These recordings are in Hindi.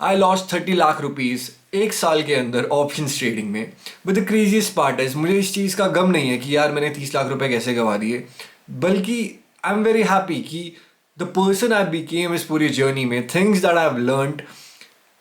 आई लॉस्ट 30 लाख रुपीज़ एक साल के अंदर ऑप्शन ट्रेडिंग में। But the craziest part is मुझे इस चीज़ का गम नहीं है कि यार मैंने 30 लाख रुपए कैसे गंवा दिए, बल्कि आई एम वेरी हैप्पी कि द पर्सन आई बिकेम इस पूरी जर्नी में, things that I have learned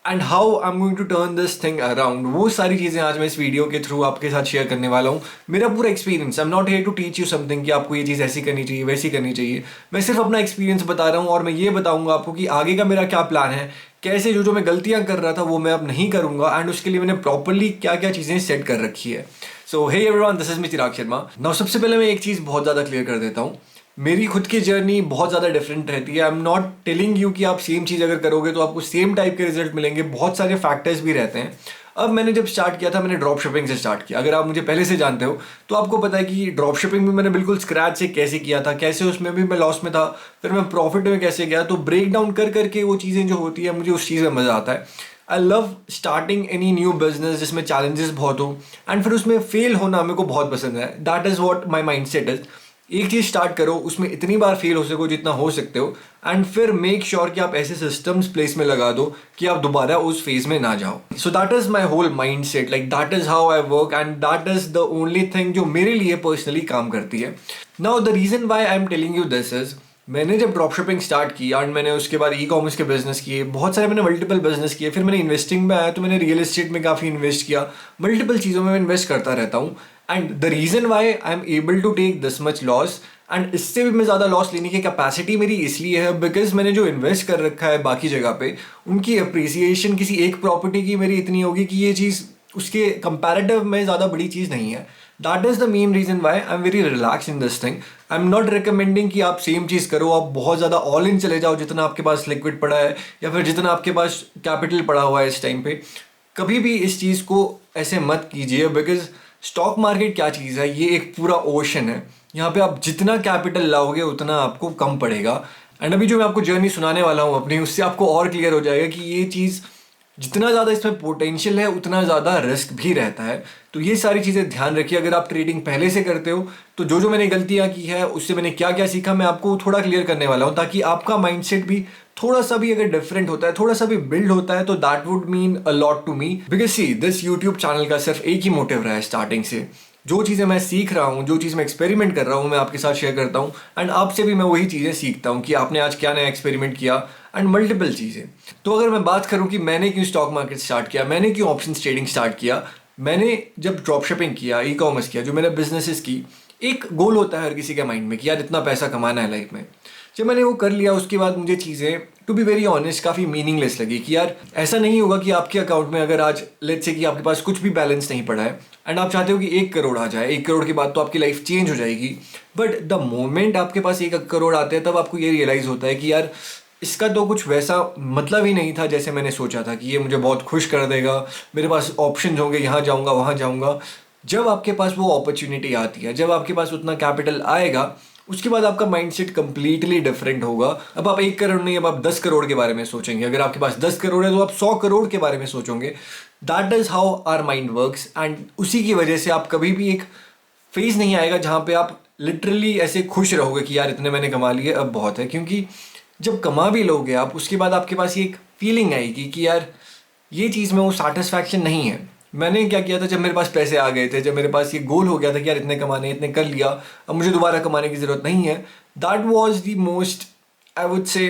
and how I am going to turn this thing around, वो सारी चीज़ें आज मैं इस वीडियो के थ्रू आपके साथ शेयर करने वाला हूँ। मेरा पूरा experience, I am not here to teach you something कि आपको ये चीज़ ऐसी करनी चाहिए वैसी करनी चाहिए। मैं सिर्फ अपना एक्सपीरियंस बता रहा हूँ और मैं ये बताऊँगा आपको कि आगे का मेरा क्या प्लान है, कैसे जो जो मैं गलतियाँ कर रहा था वो मैं अब नहीं करूँगा एंड उसके लिए मैंने प्रॉपरली क्या क्या चीज़ें सेट कर रखी है। So hey everyone, this is me Chirag Sharma. Now सबसे पहले मैं एक चीज़ बहुत ज़्यादा क्लियर कर देता हूँ, मेरी खुद की जर्नी बहुत ज़्यादा डिफरेंट रहती है। आई एम नॉट टेलिंग यू कि आप सेम चीज़ अगर करोगे तो आपको सेम टाइप के रिजल्ट मिलेंगे, बहुत सारे फैक्टर्स भी रहते हैं। अब मैंने जब स्टार्ट किया था, मैंने ड्रॉप शिपिंग से स्टार्ट किया। अगर आप मुझे पहले से जानते हो तो आपको पता है कि ड्रॉप शिपिंग भी मैंने बिल्कुल स्क्रैच से कैसे किया था, कैसे उसमें भी मैं लॉस में था, फिर मैं प्रॉफिट में कैसे गया। तो ब्रेक डाउन कर करके वो चीज़ें जो होती है, मुझे उस चीज़ में मज़ा आता है। I love starting any new business जिसमें चैलेंजेस बहुत हो एंड फिर उसमें फेल होना मेरे को बहुत पसंद है। That is what my mind set is. एक चीज़ स्टार्ट करो, उसमें इतनी बार फेल हो सको जितना हो सकते हो एंड फिर मेक श्योर कि आप ऐसे सिस्टम्स प्लेस में लगा दो कि आप दोबारा उस फेज में ना जाओ। So that is my whole mind set, like that is how I work and that is the only thing जो मेरे लिए पर्सनली काम करती है। Now the reason why I am telling you this is, मैंने जब ड्रॉप शिपिंग स्टार्ट की एंड मैंने उसके बाद ई कॉमर्स के बिजनेस किए, बहुत सारे मैंने मल्टीपल बिजनेस किए, फिर मैंने इन्वेस्टिंग में आया तो मैंने रियल एस्टेट में काफ़ी इन्वेस्ट किया, मल्टीपल चीज़ों में मैं इन्वेस्ट करता रहता हूँ। And the reason why I am able to take this much loss and इससे भी मैं ज़्यादा लॉस लेने की कैपेसिटी मेरी इसलिए है बिकॉज मैंने जो इन्वेस्ट कर रखा है बाकी जगह पे, उनकी अप्रिसिएशन किसी एक प्रॉपर्टी की मेरी इतनी होगी कि ये चीज़ उसके कंपैरेटिव में ज़्यादा बड़ी चीज़ नहीं है। That is the main reason why I am very relax in this thing. I am not recommending कि आप सेम चीज़ करो, आप बहुत ज़्यादा ऑल इन चले जाओ जितना आपके पास लिक्विड पड़ा है या फिर जितना आपके पास कैपिटल पड़ा हुआ है इस टाइम पे। कभी भी इस चीज़ को ऐसे मत कीजिए बिकॉज स्टॉक मार्केट क्या चीज़ है, ये एक पूरा ओशन है। यहाँ पे आप जितना कैपिटल लाओगे उतना आपको कम पड़ेगा। एंड अभी जो मैं आपको जर्नी सुनाने वाला हूँ अपनी, उससे आपको और क्लियर हो जाएगा कि ये चीज़ जितना ज़्यादा इसमें पोटेंशियल है उतना ज़्यादा रिस्क भी रहता है। तो ये सारी चीज़ें ध्यान रखिए। अगर आप ट्रेडिंग पहले से करते हो तो जो जो मैंने गलतियाँ की है उससे मैंने क्या क्या सीखा, मैं आपको थोड़ा क्लियर करने वाला हूँ ताकि आपका माइंडसेट भी थोड़ा सा भी अगर डिफरेंट होता है, थोड़ा सा भी बिल्ड होता है तो that would mean a lot to me. Because see this YouTube channel का सिर्फ एक ही मोटिव रहा है स्टार्टिंग से, जो चीज़ें मैं सीख रहा हूँ, जो चीज़ मैं एक्सपेरिमेंट कर रहा हूँ, मैं आपके साथ शेयर करता हूँ एंड आपसे भी मैं वही चीज़ें सीखता हूँ कि आपने आज क्या नया एक्सपेरिमेंट किया एंड मल्टीपल चीज़ें। तो अगर मैं बात करूँ कि मैंने क्यों स्टॉक मार्केट स्टार्ट किया, मैंने क्यों ऑप्शन ट्रेडिंग स्टार्ट किया, मैंने जब ड्रॉप शिपिंग किया, ई कॉमर्स किया, जो मैंने बिजनेसेस की, एक गोल होता है हर किसी के माइंड में कि यार इतना पैसा कमाना है लाइफ में। जब मैंने वो कर लिया उसके बाद मुझे चीज़ें टू बी वेरी ऑनेस्ट काफ़ी मीनिंगलेस लगी कि यार ऐसा नहीं होगा कि आपके अकाउंट में अगर आज लेट्स से कि आपके पास कुछ भी बैलेंस नहीं पड़ा है एंड आप चाहते हो कि 1 करोड़ आ जाए, 1 करोड़ के बाद तो आपकी लाइफ चेंज हो जाएगी। बट द मोमेंट आपके पास 1 करोड़ आते हैं तब आपको ये रियलाइज़ होता है कि यार इसका तो कुछ वैसा मतलब ही नहीं था जैसे मैंने सोचा था कि ये मुझे बहुत खुश कर देगा, मेरे पास ऑप्शन होंगे, यहाँ जाऊँगा वहाँ जाऊँगा। जब आपके पास वो अपॉर्चुनिटी आती है, जब आपके पास उतना कैपिटल आएगा, उसके बाद आपका माइंडसेट कंप्लीटली डिफरेंट होगा। अब आप 1 करोड़ नहीं, अब आप 10 करोड़ के बारे में सोचेंगे। अगर आपके पास 10 करोड़ है तो आप 100 करोड़ के बारे में सोचोगे। That is how our mind works and उसी की वजह से आप कभी भी एक फेज नहीं आएगा जहाँ पे आप लिटरली ऐसे खुश रहोगे कि यार इतने मैंने कमा लिए अब बहुत है। क्योंकि जब कमा भी लोगे आप, उसके बाद आपके पास ये एक फीलिंग आएगी कि यार ये चीज़ में वो सेटिस्फैक्शन नहीं है। मैंने क्या किया था, जब मेरे पास पैसे आ गए थे, जब मेरे पास ये गोल हो गया था कि यार इतने कमाने, इतने कर लिया, अब मुझे दोबारा कमाने की ज़रूरत नहीं है, that was the most I would say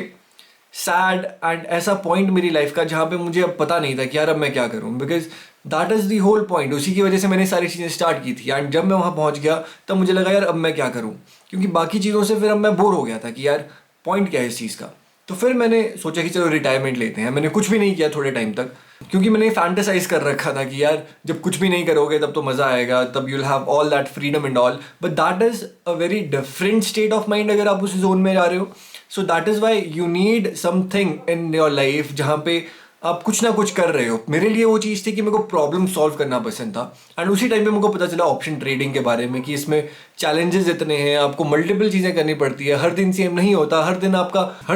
sad and ऐसा पॉइंट मेरी लाइफ का जहाँ पे मुझे अब पता नहीं था कि यार अब मैं क्या करूँ। Because that is the whole point. उसी की वजह से मैंने सारी चीज़ें स्टार्ट की थी एंड जब मैं वहाँ पहुँच गया तब मुझे लगा यार अब मैं क्या करूँ, क्योंकि बाकी चीज़ों से फिर अब मैं बोर हो गया था कि यार पॉइंट क्या है इस चीज़ का। तो फिर मैंने सोचा कि चलो रिटायरमेंट लेते हैं। मैंने कुछ भी नहीं किया थोड़े टाइम तक, क्योंकि मैंने फैंटेसाइज कर रखा था कि यार जब कुछ भी नहीं करोगे तब तो मज़ा आएगा, तब you will have all that freedom and all. But that is a very different state of mind अगर आप उस जोन में जा रहे हो। सो that is why you need something in your life जहाँ पे आप कुछ ना कुछ कर रहे हो। मेरे लिए वो चीज़ थी कि मेरे को प्रॉब्लम सॉल्व करना पसंद था एंड उसी टाइम पे मेरे को पता चला ऑप्शन ट्रेडिंग के बारे में कि इसमें चैलेंजेस इतने हैं, आपको मल्टीपल चीज़ें करनी पड़ती है, हर दिन सेम नहीं होता, हर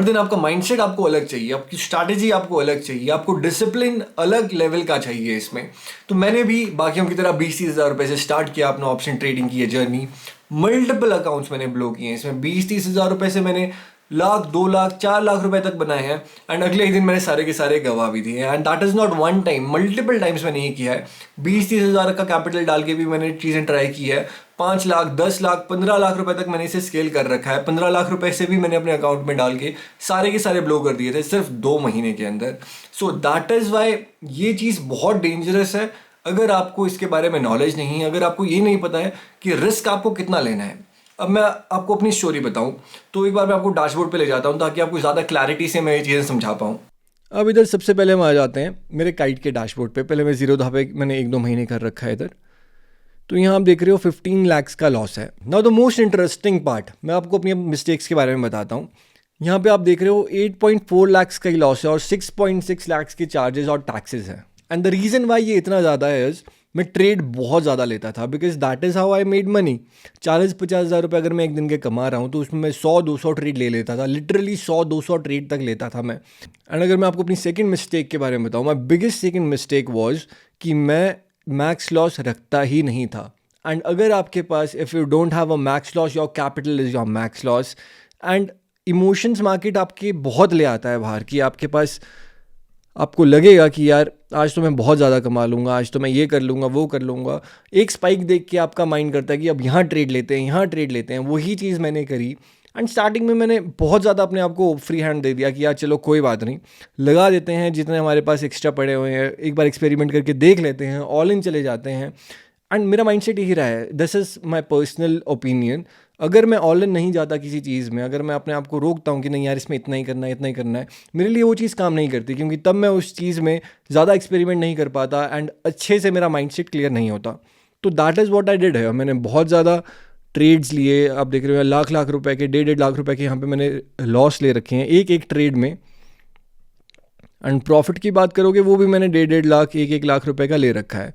दिन आपका माइंडसेट आपको अलग चाहिए, आपकी स्ट्रैटेजी आपको अलग चाहिए, आपको डिसिप्लिन अलग लेवल का चाहिए इसमें। तो मैंने भी बाकियों की तरह 20-30 हज़ार रुपये से स्टार्ट किया अपना ऑप्शन ट्रेडिंग की जर्नी। मल्टीपल अकाउंट्स मैंने ब्लो किए हैं इसमें। 20-30 हज़ार रुपये से मैंने लाख, 2 लाख, 4 लाख रुपए तक बनाए हैं, एंड अगले ही दिन मैंने सारे के सारे गवा भी दिए। And that is not one time, multiple times मैंने ये किया है। 20-30 हज़ार का कैपिटल डाल के भी मैंने चीज़ें ट्राई की है। 5 लाख, 10 लाख, 15 लाख रुपए तक मैंने इसे स्केल कर रखा है। 15 लाख रुपए से भी मैंने अपने अकाउंट में डाल के सारे के सारे ब्लो कर दिए थे सिर्फ 2 महीने के अंदर। सो दैट इज़ वाई ये चीज़ बहुत डेंजरस है। अगर आपको इसके बारे में नॉलेज नहीं है, अगर आपको ये नहीं पता है कि रिस्क आपको कितना लेना है। अब मैं आपको अपनी स्टोरी बताऊं तो एक बार मैं आपको डैशबोर्ड पे ले जाता हूं ताकि आपको ज़्यादा क्लैरिटी से मैं ये चीज़ें समझा पाऊं। अब इधर सबसे पहले हम आ जाते हैं मेरे काइट के डैशबोर्ड पे। पहले मैं ज़ीरोधा पे मैंने 1-2 महीने कर रखा है इधर। तो यहाँ आप देख रहे हो 15 लाख्स का लॉस है। Now the most interesting part, मैं आपको अपनी मिस्टेक्स के बारे में बताता हूँ। यहाँ पे आप देख रहे हो 8.4 लाख्स का ही लॉस है और 6.6 लाख्स के चार्जेस और टैक्सेस हैं। एंड द रीज़न वाई ये इतना ज़्यादा है इज मैं ट्रेड बहुत ज़्यादा लेता था, because that is how I made money. 40-50 हज़ार रुपये अगर मैं एक दिन के कमा रहा हूँ तो उसमें मैं 100-200 ट्रेड ले लेता था, लिटरली 100-200 ट्रेड तक लेता था मैं। एंड अगर मैं आपको अपनी सेकंड मिस्टेक के बारे में बताऊँ, my biggest second mistake was कि मैं मैक्स लॉस रखता ही नहीं था। एंड अगर आपके पास if you don't have a max loss, your capital is your max loss. And emotions market आपके बहुत ले आता है बाहर कि आपके पास, आपको लगेगा कि यार आज तो मैं बहुत ज़्यादा कमा लूँगा, आज तो मैं ये कर लूँगा, वो कर लूँगा। एक स्पाइक देख के आपका माइंड करता है कि अब यहाँ ट्रेड लेते हैं, यहाँ ट्रेड लेते हैं। वही चीज़ मैंने करी। एंड स्टार्टिंग में मैंने बहुत ज़्यादा अपने आप को फ्री हैंड दे दिया कि यार चलो कोई बात नहीं, लगा देते हैं जितने हमारे पास एक्स्ट्रा पड़े हुए हैं, एक बार एक्सपेरिमेंट करके देख लेते हैं, ऑल इन चले जाते हैं। एंड मेरा माइंडसेट यही रहा है, this is my personal opinion. अगर मैं ऑल इन नहीं जाता किसी चीज़ में, अगर मैं अपने आप को रोकता हूँ कि नहीं यार इसमें इतना ही करना है, इतना ही करना है, मेरे लिए वो चीज़ काम नहीं करती, क्योंकि तब मैं उस चीज़ में ज़्यादा एक्सपेरिमेंट नहीं कर पाता एंड अच्छे से मेरा माइंडसेट क्लियर नहीं होता। तो that is what I did है। मैंने बहुत ज़्यादा ट्रेड्स लिए, आप देख रहे हो लाख लाख रुपए के, 1.5 लाख रुपए के यहाँ पे मैंने लॉस ले रखे हैं एक एक ट्रेड में। एंड प्रॉफिट की बात करोगे वो भी मैंने 1.5 लाख, 1 लाख रुपए का ले रखा है।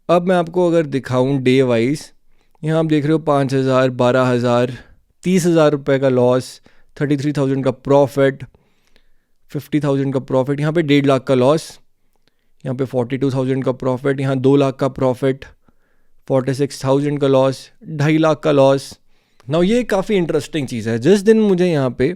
अब मैं आपको अगर दिखाऊं डे वाइज, यहाँ आप देख रहे हो 5,000, 12,000, 30,000 रुपये का लॉस, 33,000 का प्रॉफिट, 50,000 का प्रॉफिट, यहाँ पे 1.5 लाख का लॉस, यहाँ पे 42,000 का प्रॉफिट, यहाँ 2 लाख का प्रॉफिट, 46,000 का लॉस, 2.5 लाख का लॉस। ना ये काफ़ी इंटरेस्टिंग चीज़ है, जिस दिन मुझे यहाँ पे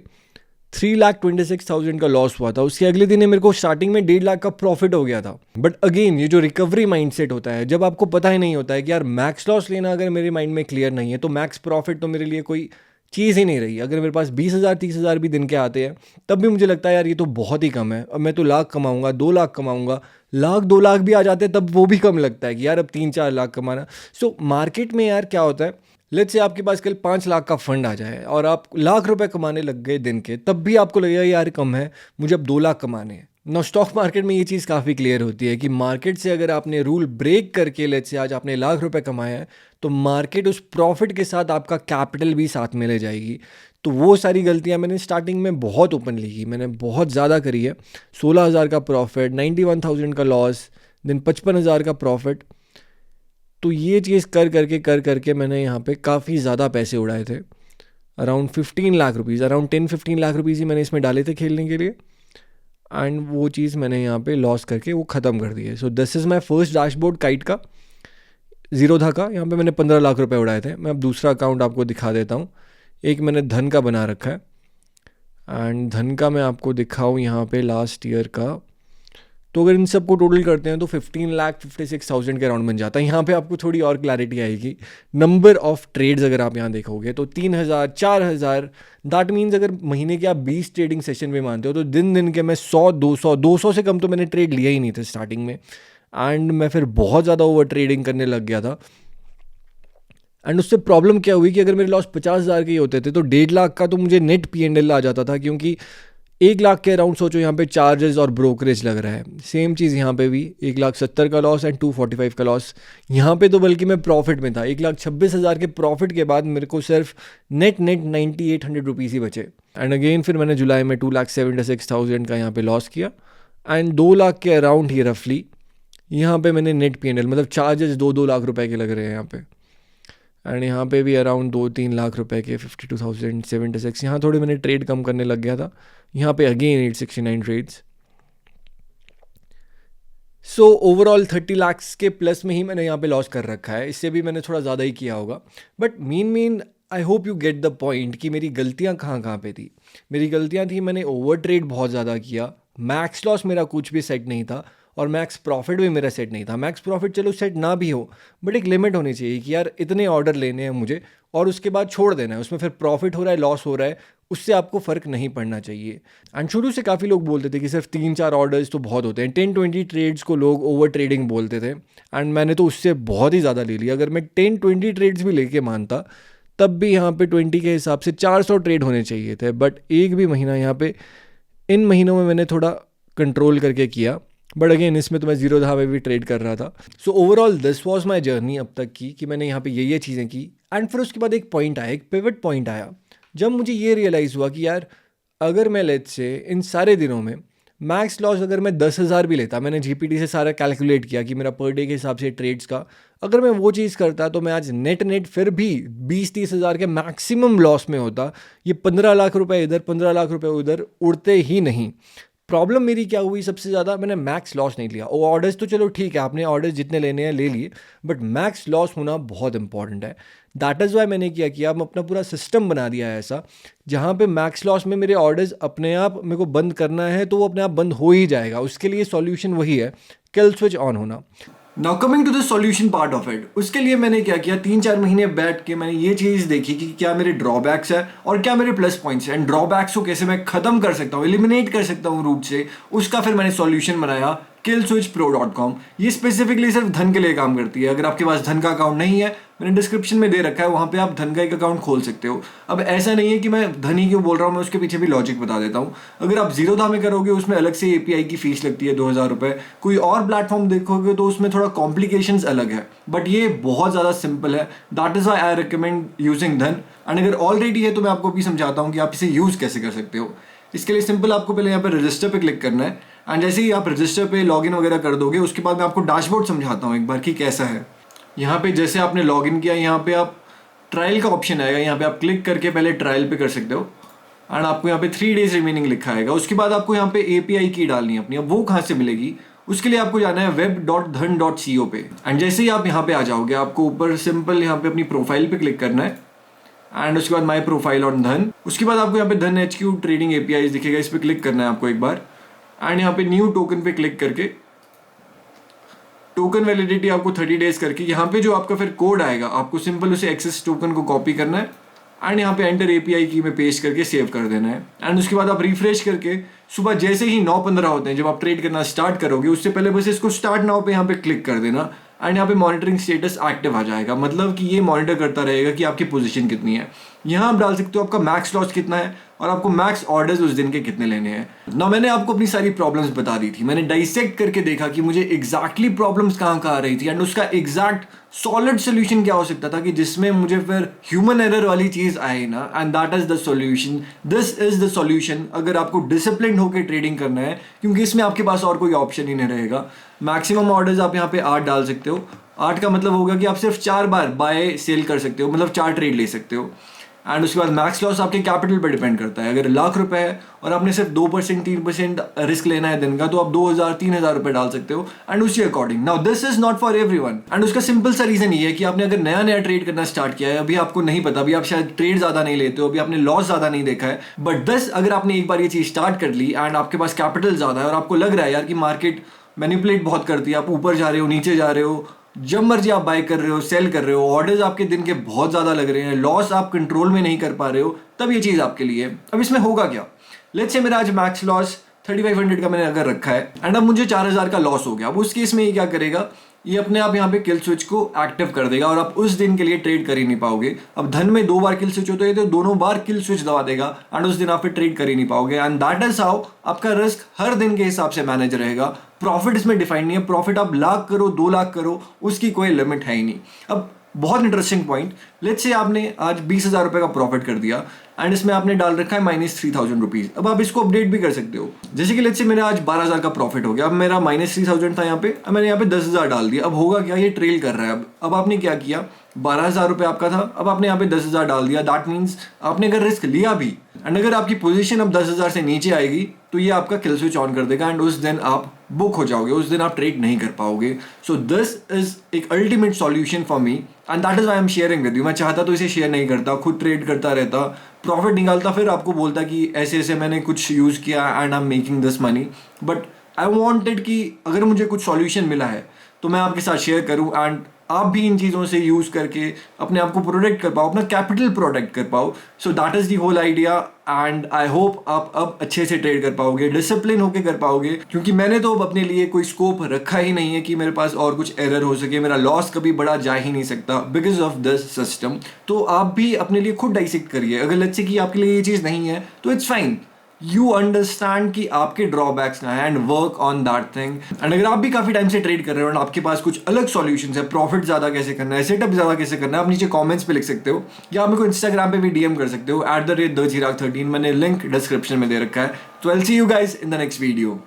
3,26,000 का लॉस हुआ था, उसके अगले दिन मेरे को स्टार्टिंग में 1.5 लाख का प्रॉफिट हो गया था। बट अगेन ये जो रिकवरी माइंडसेट होता है, जब आपको पता ही नहीं होता है कि यार मैक्स लॉस लेना अगर मेरे माइंड में क्लियर नहीं है तो मैक्स प्रॉफिट तो मेरे लिए कोई चीज़ ही नहीं रही। अगर मेरे पास 20,000, 30,000 भी दिन के आते हैं तब भी मुझे लगता है यार ये तो बहुत ही कम है, अब मैं तो लाख कमाऊंगा, 2 लाख कमाऊंगा, लाख 2 लाख भी आ जाते हैं तब वो भी कम लगता है कि यार अब 3-4 लाख कमाना। सो मार्केट में यार क्या होता है, लेट्स से आपके पास कल 5 लाख का फंड आ जाए और आप लाख रुपए कमाने लग गए दिन के, तब भी आपको लगेगा यार कम है, मुझे अब 2 लाख कमाने हैं। नो, स्टॉक मार्केट में ये चीज़ काफ़ी क्लियर होती है कि मार्केट से अगर आपने रूल ब्रेक करके लेट्स से आज आपने लाख रुपए कमाया है तो मार्केट उस प्रॉफिट के साथ आपका कैपिटल भी साथ में ले जाएगी। तो वो सारी गलतियां मैंने स्टार्टिंग में बहुत ओपनली की, मैंने बहुत ज़्यादा करी है। 16,000 का प्रॉफिट, 91,000 का लॉस, देन 55,000 का प्रॉफिट। तो ये चीज़ कर करके मैंने यहाँ पे काफ़ी ज़्यादा पैसे उड़ाए थे। Around 15 lakh rupees, around 10-15 lakh rupees ही मैंने इसमें डाले थे खेलने के लिए। एंड वो चीज़ मैंने यहाँ पे लॉस करके वो ख़त्म कर दी है। So this is my first dashboard kite का, ज़ीरोधा का। यहाँ पे मैंने 15 लाख रुपए उड़ाए थे। मैं अब दूसरा अकाउंट आपको दिखा देता हूँ। एक मैंने धन का बना रखा है, एंड धन का मैं आपको दिखाऊँ यहाँ पे लास्ट ईयर का, तो अगर इन सबको टोटल करते हैं तो 15,56,000 के अराउंड बन जाता है। यहाँ पे आपको थोड़ी और क्लैरिटी आएगी। नंबर ऑफ ट्रेड्स अगर आप यहाँ देखोगे तो 3,000, 4,000, दैट मीन्स अगर महीने के आप 20 ट्रेडिंग सेशन में मानते हो तो दिन दिन के मैं 100, 200 से कम तो मैंने ट्रेड लिया ही नहीं था स्टार्टिंग में। एंड मैं फिर बहुत ज़्यादा ओवर ट्रेडिंग करने लग गया था। एंड उससे प्रॉब्लम क्या हुई कि अगर मेरे लॉस 50,000 के ही होते थे तो 1.5 लाख का तो मुझे नेट P&L आ जाता था, क्योंकि 1 लाख के अराउंड सोचो यहाँ पे चार्जेस और ब्रोकरेज लग रहा है। सेम चीज़ यहाँ पे भी 1,70,000 का लॉस एंड 245 का लॉस। यहाँ पे तो बल्कि मैं प्रॉफिट में था। 1,26,000 के प्रॉफिट के बाद मेरे को सिर्फ नेट 9,800 रुपीज़ ही बचे। एंड अगेन फिर मैंने जुलाई में 2,76,000 का यहाँ पे लॉस किया। एंड 2 लाख के अराउंड ही रफली यहाँ पे मैंने नेट P&L, मतलब चार्जेस 2-2 लाख रुपए के लग रहे हैं यहाँ पे। एंड यहाँ पे भी अराउंड 2-3 लाख रुपए के 52,076। यहाँ थोड़ी मैंने ट्रेड कम करने लग गया था। यहाँ पे again 869 trades. So overall 30 lakhs के प्लस में ही मैंने यहाँ पे लॉस कर रखा है। इससे भी मैंने थोड़ा ज़्यादा ही किया होगा। But main I hope you get the point कि मेरी गलतियाँ कहाँ कहाँ पे थी। मेरी गलतियाँ थी, मैंने ओवर ट्रेड बहुत ज़्यादा किया, मैक्स लॉस मेरा कुछ भी सेट नहीं था और मैक्स प्रॉफिट भी मेरा सेट नहीं था। मैक्स प्रॉफिट चलो सेट ना भी हो, बट एक लिमिट होनी चाहिए कि यार इतने ऑर्डर लेने हैं मुझे और उसके बाद छोड़ देना है। उसमें फिर प्रॉफिट हो रहा है, लॉस हो रहा है, उससे आपको फ़र्क नहीं पड़ना चाहिए। एंड शुरू से काफ़ी लोग बोलते थे कि सिर्फ 3-4 ऑर्डर्स तो बहुत होते हैं, 10-20 ट्रेड्स को लोग ओवर ट्रेडिंग बोलते थे। एंड मैंने तो उससे बहुत ही ज़्यादा ले लिया। अगर मैं 10-20 ट्रेड्स भी लेके मानता, तब भी यहाँ पे 20 के हिसाब से 400 ट्रेड होने चाहिए थे। बट एक भी महीना यहाँ पे, इन महीनों में मैंने थोड़ा कंट्रोल करके किया। बट अगेन इसमें तो मैं जीरो धावे भी ट्रेड कर रहा था। So overall this was my journey अब तक की, कि मैंने यहाँ पे ये चीज़ें की। एंड फिर उसके बाद एक पॉइंट आया, एक पिवट पॉइंट आया, जब मुझे ये रियलाइज़ हुआ कि यार अगर मैं लेट्स से इन सारे दिनों में मैक्स लॉस अगर मैं 10,000 भी लेता, मैंने जीपीटी से सारा कैलकुलेट किया कि मेरा पर डे के हिसाब से ट्रेड्स का, अगर मैं वो चीज़ करता तो मैं आज नेट फिर भी 20-30 हज़ार के मैक्सिमम लॉस में होता। ये 15 लाख रुपए इधर 15 लाख रुपए उधर उड़ते ही नहीं। प्रॉब्लम मेरी क्या हुई सबसे ज़्यादा, मैंने मैक्स लॉस नहीं लिया। वो ऑर्डर्स तो चलो ठीक है, आपने ऑर्डर्स जितने लेने हैं ले लिए, बट मैक्स लॉस होना बहुत इंपॉर्टेंट है। दैट इज़ वाई मैंने क्या किया, मैं अपना पूरा सिस्टम बना दिया है ऐसा, जहाँ पे मैक्स लॉस में मेरे ऑर्डर्स अपने आप मेरे को बंद करना है तो वो अपने आप बंद हो ही जाएगा। उसके लिए सॉल्यूशन वही है, किल स्विच ऑन होना। Now coming to the solution part of it, उसके लिए मैंने क्या किया, 3-4 महीने बैठ के मैंने ये चीज़ देखी कि क्या मेरे ड्रॉबैक्स है और क्या मेरे प्लस पॉइंट्स हैं, एंड ड्रॉबैक्स को कैसे मैं खत्म कर सकता हूँ, एलिमिनेट कर सकता हूँ रूट से। उसका फिर मैंने सॉल्यूशन बनाया killswitchpro.com। ये स्पेसिफिकली सिर्फ धन के लिए काम करती है। अगर आपके पास धन का अकाउंट नहीं है, मैंने डिस्क्रिप्शन में दे रखा है, वहाँ पे आप धन का एक अकाउंट खोल सकते हो। अब ऐसा नहीं है कि मैं धन ही क्यों बोल रहा हूँ, मैं उसके पीछे भी लॉजिक बता देता हूँ। अगर आप जीरोधा में करोगे, उसमें अलग से एपीआई की फीस लगती है 2,000 रुपये। कोई और प्लेटफॉर्म देखोगे तो उसमें थोड़ा कॉम्प्लिकेशंस अलग है, बट ये बहुत ज़्यादा सिंपल है। That is why I recommend using धन। एंड अगर ऑलरेडी है तो मैं आपको भी समझाता हूँ कि आप इसे यूज़ कैसे कर सकते हो। इसके लिए सिंपल आपको पहले यहाँ पे रजिस्टर पे क्लिक करना है, एंड जैसे ही आप रजिस्टर पे लॉगिन वगैरह कर दोगे, उसके बाद मैं आपको डैशबोर्ड समझाता हूँ एक बार कि कैसा है। यहाँ पे जैसे आपने लॉगिन किया, यहाँ पे आप ट्रायल का ऑप्शन आएगा, यहाँ पे आप क्लिक करके पहले ट्रायल पे कर सकते हो। एंड आपको यहाँ पे 3 डेज रिमेनिंग लिखा आएगा। उसके बाद आपको यहाँ पे एपीआई की डालनी है अपनी। अब वो कहाँ से मिलेगी, उसके लिए आपको जाना है web.dhan.co पे। एंड जैसे ही आप यहाँ पे आ जाओगे, आपको ऊपर सिंपल यहाँ पे अपनी प्रोफाइल पे क्लिक करना है, एंड उसके बाद माई प्रोफाइल ऑन धन। उसके बाद आपको यहाँ पे धन HQ ट्रेडिंग एपीआई दिखेगा, इस पर क्लिक करना है आपको एक बार। एंड यहाँ पे न्यू टोकन पे क्लिक करके टोकन वैलिडिटी आपको 30 डेज करके, यहाँ पे जो आपका फिर कोड आएगा, आपको सिंपल उसे एक्सेस टोकन को कॉपी करना है एंड यहाँ पे एंटर एपीआई की में पेस्ट करके सेव कर देना है। एंड उसके बाद आप रिफ्रेश करके सुबह जैसे ही 9:15 होते हैं, जब आप ट्रेड करना स्टार्ट करोगे, उससे पहले बस इसको स्टार्ट नाउ पे यहाँ पे क्लिक कर देना। एंड यहाँ पे मॉनिटरिंग स्टेटस एक्टिव आ जाएगा, मतलब कि ये मॉनिटर करता रहेगा कि आपकी पोजीशन कितनी है। यहाँ आप डाल सकते हो आपका मैक्स लॉस कितना है और आपको मैक्स ऑर्डर्स उस दिन के कितने लेने हैं। ना मैंने आपको अपनी सारी प्रॉब्लम्स बता दी थी, मैंने डाइसेक्ट करके देखा कि मुझे एग्जैक्टली प्रॉब्लम्स कहाँ कहाँ आ रही थी, एंड उसका एग्जैक्ट सॉलिड सोल्यूशन क्या हो सकता था कि जिसमें मुझे फिर ह्यूमन एरर वाली चीज आए ना। And that is the solution, this is the solution. अगर आपको डिसिप्लिन होकर ट्रेडिंग करना है, क्योंकि इसमें आपके पास और कोई ऑप्शन ही नहीं रहेगा। मैक्सिमम ऑर्डर्स आप यहाँ पे 8 डाल सकते हो। 8 का मतलब होगा कि आप सिर्फ 4 बार बाय सेल कर सकते हो, मतलब 4 ट्रेड ले सकते हो। एंड उसके बाद मैक्स लॉस आपके कैपिटल पर डिपेंड करता है। अगर लाख रुपए है और आपने सिर्फ 2% 3% रिस्क लेना है दिन का, तो आप 2,000-3,000 रुपए डाल सकते हो, एंड उसी according. Now this is not for everyone. And उसका सिंपल सा रीजन ये है कि आपने अगर नया नया ट्रेड करना स्टार्ट किया है, अभी आपको नहीं पता, अभी आप शायद ट्रेड ज्यादा नहीं लेते हो, अभी आपने लॉस ज्यादा नहीं देखा है। बट दस अगर आपने एक बार ये चीज स्टार्ट कर ली एंड आपके पास कैपिटल ज्यादा है और आपको लग रहा है यार कि मार्केट मैनिपुलेट बहुत करती है, आप ऊपर जा रहे हो नीचे जा रहे हो, जब मर्जी आप बाय कर रहे हो सेल कर रहे हो, ऑर्डर्स आपके दिन के बहुत ज़्यादा लग रहे हैं, लॉस आप कंट्रोल में नहीं कर पा रहे हो, तब ये चीज़ आपके लिए है। अब इसमें होगा क्या, लेट्स से मेरा आज मैक्स लॉस 3,500 का मैंने अगर रखा है एंड अब मुझे 4,000 का लॉस हो गया। अब उस केस में ये क्या करेगा, ये अपने आप यहाँ पे किल स्विच को एक्टिव कर देगा और आप उस दिन के लिए ट्रेड कर ही नहीं पाओगे। अब धन में 2 बार किल स्विच होते हैं तो दोनों बार किल स्विच दबा देगा एंड उस दिन आप फिर ट्रेड कर ही नहीं पाओगे। एंड दैट इज हाउ आपका रिस्क हर दिन के हिसाब से मैनेज रहेगा। प्रॉफिट इसमें डिफाइन नहीं है, प्रॉफिट आप 1,00,000 करो 2,00,000 करो, उसकी कोई लिमिट है ही नहीं। अब बहुत इंटरेस्टिंग पॉइंट, लेट्स से आपने आज 20,000 रुपए का प्रॉफिट कर दिया एंड इसमें आपने डाल रखा है -3,000 रुपीज। अब आप इसको अपडेट भी कर सकते हो, जैसे कि लेट्स से मेरा आज 12,000 का प्रॉफिट हो गया, अब मेरा -3,000 था यहाँ पे, अब मैंने यहाँ पे 10,000 डाल दिया। अब होगा क्या, ये ट्रेल कर रहा है। अब आपने क्या किया, 12,000 रुपए आपका था, अब आपने यहाँ पे 10,000 डाल दिया। दैट मीन्स आपने अगर रिस्क लिया भी एंड अगर आपकी पोजीशन अब 10,000 से नीचे आएगी तो ये आपका किल स्विच ऑन कर देगा एंड उस दिन आप बुक हो जाओगे, उस दिन आप ट्रेड नहीं कर पाओगे। सो दिस इज एक ultimate solution for me. And that is why am sharing with you. मैं चाहता तो इसे शेयर नहीं करता, खुद ट्रेड करता रहता, प्रॉफिट निकालता, फिर आपको बोलता कि ऐसे ऐसे मैंने कुछ यूज़ किया and I am making this money. But I wanted कि अगर मुझे कुछ सॉल्यूशन मिला है तो मैं आपके साथ शेयर करूं एंड आप भी इन चीज़ों से यूज़ करके अपने आप को प्रोटेक्ट कर पाओ, अपना कैपिटल प्रोटेक्ट कर पाओ। So that is the whole idea and I hope आप अब अच्छे से ट्रेड कर पाओगे, डिसिप्लिन होके कर पाओगे, क्योंकि मैंने तो अब अपने लिए कोई स्कोप रखा ही नहीं है कि मेरे पास और कुछ एरर हो सके, मेरा लॉस कभी बढ़ा जा ही नहीं सकता बिकॉज ऑफ दिस सिस्टम। तो आप भी अपने लिए खुद डाइसेक्ट करिए, अगर लेट्स से कि आपके लिए ये चीज़ नहीं है तो इट्स फाइन, यू अंडरस्टैंड कि आपके ड्रॉबैक्स ना है and work on that thing. And अगर आप भी काफी टाइम से ट्रेड कर रहे हो और आपके पास कुछ अलग सॉल्यूशंस है, प्रॉफिट ज्यादा कैसे करना है, सेटअप ज्यादा कैसे करना है, आप नीचे कमेंट्स पे लिख सकते हो या आप मेरे को इंस्टाग्राम पे भी डीएम कर सकते हो @thechirak13। मैंने लिंक डिस्क्रिप्शन में दे रखा है। तो I will see you guys in the next video.